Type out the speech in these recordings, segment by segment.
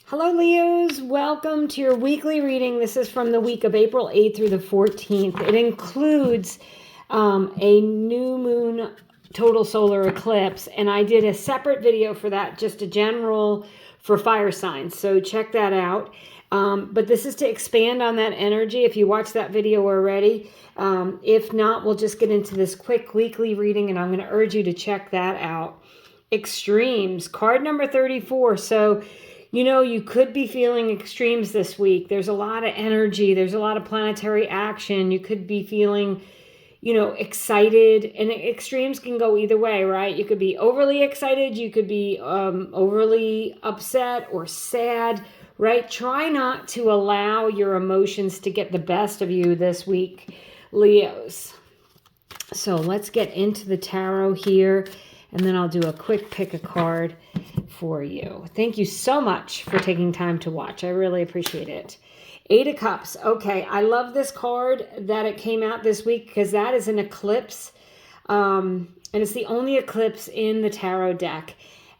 Hello, Leos. Welcome to your weekly reading. This is from the week of April 8th through the 14th. It includes a new moon total solar eclipse, and I did a separate video for that, just a general for fire signs. So check that out. But this is to expand on that energy if you watched that video already. If not, we'll just get into this quick weekly reading, and I'm going to urge you to check that out. Extremes, card number 34. So you could be feeling extremes this week. There's a lot of energy. There's a lot of planetary action. You could be feeling, excited. And extremes can go either way, right? You could be overly excited. You could be overly upset or sad, right? Try not to allow your emotions to get the best of you this week, Leos. So let's get into the tarot here. And then I'll do a quick pick a card for you. Thank you so much for taking time to watch. I really appreciate it. Eight of Cups. Okay, I love this card that it came out this week because that is an eclipse. And it's the only eclipse in the tarot deck.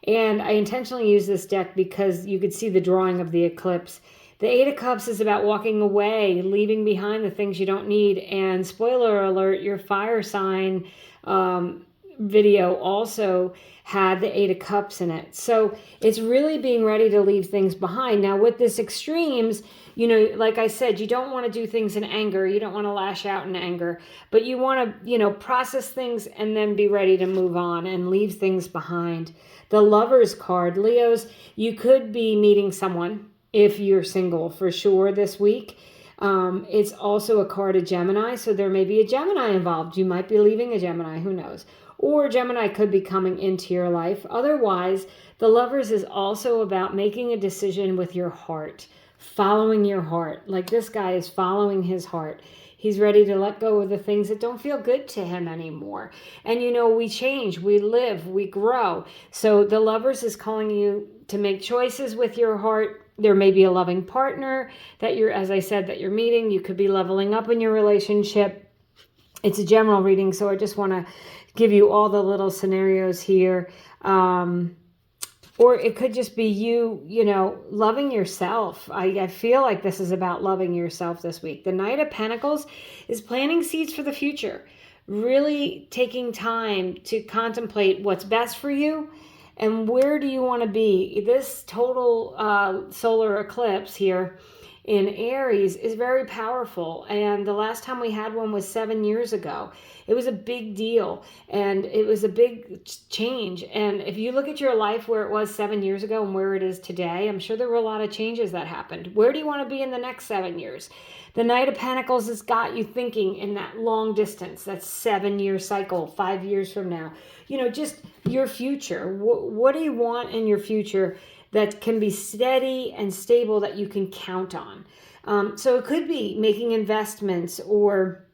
And I intentionally use this deck because you could see the drawing of the eclipse. The Eight of Cups is about walking away, leaving behind the things you don't need. And spoiler alert, your fire sign video also had the Eight of Cups in it. So it's really being ready to leave things behind. Now with this extremes, like I said, you don't want to do things in anger. You don't want to lash out in anger, but you want to, process things and then be ready to move on and leave things behind. The Lovers card, Leos, you could be meeting someone if you're single for sure this week. It's also a card of Gemini, so there may be a Gemini involved. You might be leaving a Gemini, who knows? Or Gemini could be coming into your life. Otherwise, the Lovers is also about making a decision with your heart, following your heart. Like this guy is following his heart. He's ready to let go of the things that don't feel good to him anymore. And we change, we live, we grow. So the Lovers is calling you to make choices with your heart. There may be a loving partner that as I said, that you're meeting. You could be leveling up in your relationship. It's a general reading, so I just want to give you all the little scenarios here. Or it could just be you, loving yourself. I feel like this is about loving yourself this week. The Knight of Pentacles is planting seeds for the future. Really taking time to contemplate what's best for you and where do you want to be. This total solar eclipse here in Aries is very powerful. And the last time we had one was 7 years ago. It was a big deal and it was a big change. And if you look at your life where it was 7 years ago and where it is today, I'm sure there were a lot of changes that happened. Where do you want to be in the next 7 years? The Knight of Pentacles has got you thinking in that long distance, that 7-year cycle, 5 years from now. Just your future. What do you want in your future that can be steady and stable that you can count on? So it could be making investments or,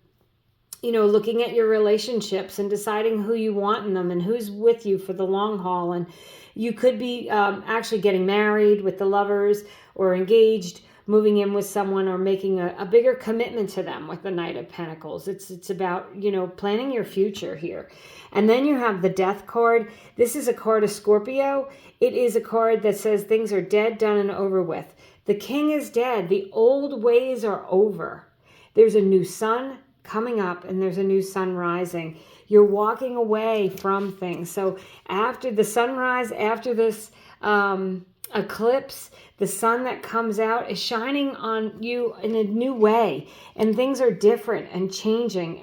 looking at your relationships and deciding who you want in them and who's with you for the long haul. And you could be actually getting married with the Lovers or engaged, moving in with someone or making a bigger commitment to them with the Knight of Pentacles. It's about, planning your future here. And then you have the Death card. This is a card of Scorpio. It is a card that says things are dead, done, and over with. The king is dead. The old ways are over. There's a new sun coming up and there's a new sun rising. You're walking away from things. So after the sunrise, after this eclipse, the sun that comes out is shining on you in a new way, and things are different and changing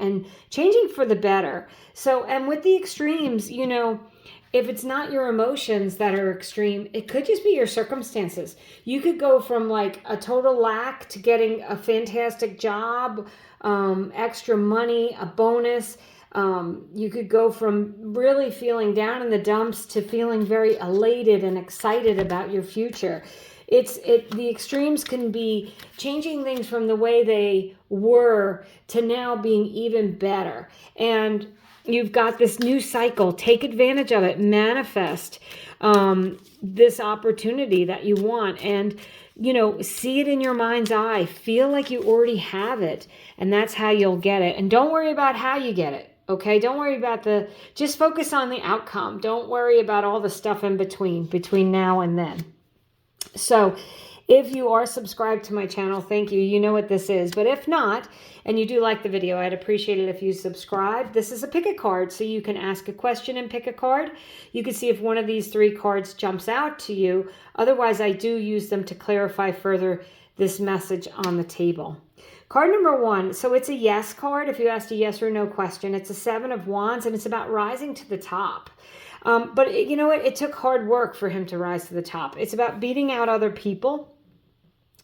for the better. So, and with the extremes, if it's not your emotions that are extreme, it could just be your circumstances. You could go from like a total lack to getting a fantastic job, extra money, a bonus. You could go from really feeling down in the dumps to feeling very elated and excited about your future. The extremes can be changing things from the way they were to now being even better. And you've got this new cycle. Take advantage of it. Manifest this opportunity that you want. And, see it in your mind's eye. Feel like you already have it. And that's how you'll get it. And don't worry about how you get it. Okay, don't worry about just focus on the outcome. Don't worry about all the stuff in between now and then. So if you are subscribed to my channel, thank you. You know what this is. But if not, and you do like the video, I'd appreciate it if you subscribe. This is a pick a card, so you can ask a question and pick a card. You can see if one of these 3 cards jumps out to you. Otherwise, I do use them to clarify further this message on the table. Card number 1, so it's a yes card. If you asked a yes or no question, it's a 7 of Wands, and it's about rising to the top. But you know what? It took hard work for him to rise to the top. It's about beating out other people.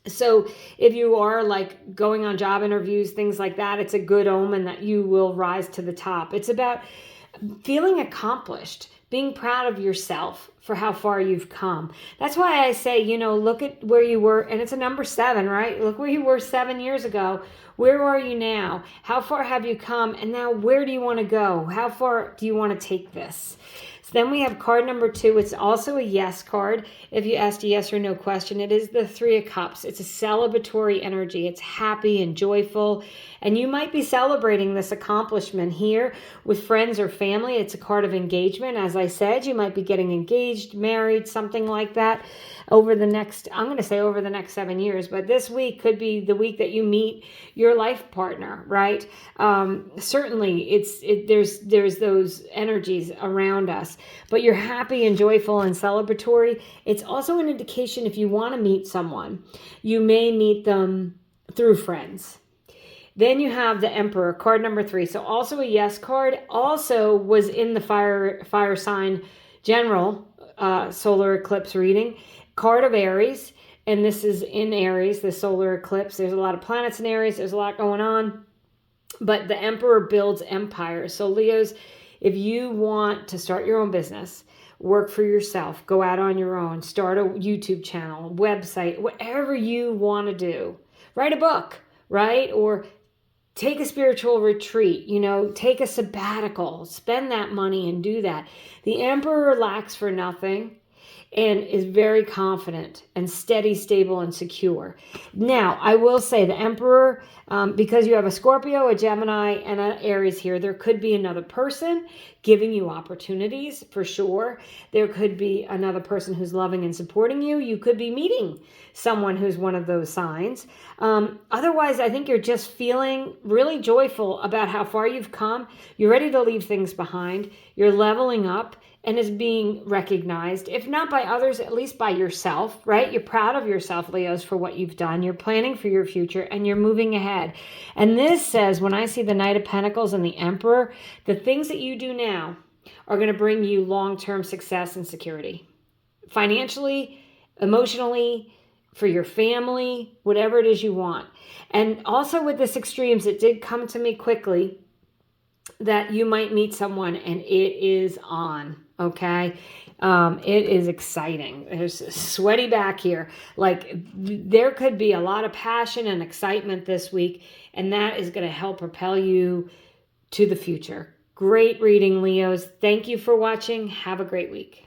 So if you are like going on job interviews, things like that, it's a good omen that you will rise to the top. It's about feeling accomplished, being proud of yourself for how far you've come. That's why I say, you know, look at where you were, and it's a number 7, right? Look where you were 7 years ago. Where are you now? How far have you come? And now where do you want to go? How far do you want to take this? So then we have card number 2. It's also a yes card. If you asked a yes or no question, it is the 3 of Cups. It's a celebratory energy. It's happy and joyful. And you might be celebrating this accomplishment here with friends or family. It's a card of engagement. As I said, you might be getting engaged, married, something like that over the next, I'm going to say over the next 7 years, but this week could be the week that you meet your life partner, right? Certainly there's those energies around us, but you're happy and joyful and celebratory. It's also an indication if you want to meet someone, you may meet them through friends. Then you have the Emperor, card number 3. So also a yes card, also was in the fire sign general solar eclipse reading. Card of Aries, and this is in Aries, the solar eclipse. There's a lot of planets in Aries. There's a lot going on. But the Emperor builds empires. So Leos, if you want to start your own business, work for yourself, go out on your own, start a YouTube channel, website, whatever you want to do, write a book, right? Or take a spiritual retreat, you know, take a sabbatical, spend that money and do that. The Emperor lacks for nothing and is very confident and steady, stable, and secure. Now, I will say the Emperor, because you have a Scorpio, a Gemini, and an Aries here, there could be another person giving you opportunities for sure. There could be another person who's loving and supporting you. You could be meeting someone who's one of those signs. Otherwise, I think you're just feeling really joyful about how far you've come. You're ready to leave things behind. You're leveling up and is being recognized, if not by others, at least by yourself, right? You're proud of yourself, Leos, for what you've done. You're planning for your future and you're moving ahead. And this says, when I see the Knight of Pentacles and the Emperor, the things that you do now are going to bring you long-term success and security. Financially, emotionally, for your family, whatever it is you want. And also with this extremes, it did come to me quickly that you might meet someone and it is on, okay? It is exciting. There's a sweaty back here. Like there could be a lot of passion and excitement this week, and that is going to help propel you to the future. Great reading, Leos. Thank you for watching. Have a great week.